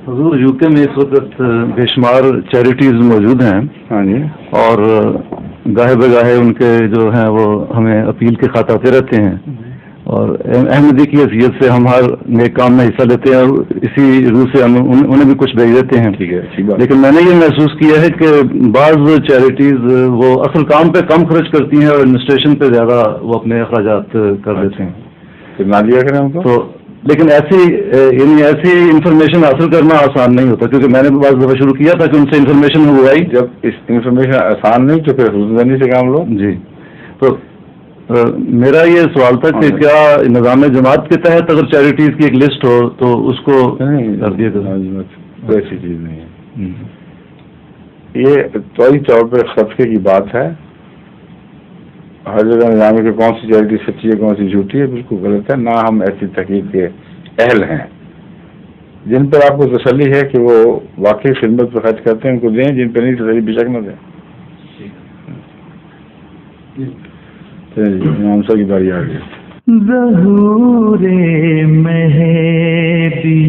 حضور یوکے میں اس وقت بے شمار چیریٹیز موجود ہیں. ہاں جی. اور گاہے بگاہے ان کے جو ہیں وہ ہمیں اپیل کے خط آتے رہتے ہیں, اور احمدی کی حیثیت سے ہم ہر نیک کام میں حصہ لیتے ہیں, اور اسی روح سے ہم انہیں بھی کچھ بھیج دیتے ہیں. ٹھیک ہے, اچھی بات. لیکن میں نے یہ محسوس کیا ہے کہ بعض چیریٹیز وہ اصل کام پہ کم خرچ کرتی ہیں اور ایڈمنسٹریشن پہ زیادہ وہ اپنے اخراجات کر دیتے ہیں. پھر نہ دیا کریں ہم کو. تو لیکن ایسی انفارمیشن حاصل کرنا آسان نہیں ہوتا, کیونکہ میں نے بعض دفعہ شروع کیا تھا کہ ان سے انفارمیشن منگوائی. جب اس انفارمیشن آسان نہیں تو پھر حضور سے کام لو. جی, تو میرا یہ سوال تھا کہ کیا نظام جماعت کے تحت اگر چیریٹیز کی ایک لسٹ ہو تو اس کو کر دیا جائے؟ ایسی چیز نہیں ہے. یہ طوری طور پر خطے کی بات ہے. ہر جگہ نظام کہ کون سی چیریٹی سچی ہے کون سی جھوٹی ہے بالکل غلط ہے. نہ ہم ایسی تحقیق کے اہل ہیں. جن پر آپ کو تسلی ہے کہ وہ واقعی خدمت پر خرچ کرتے ہیں ان کو دیں, جن پہ نہیں تسلی بے شک نہ دیں. امام صاحب کی باری آ گئی. ظہور مہدی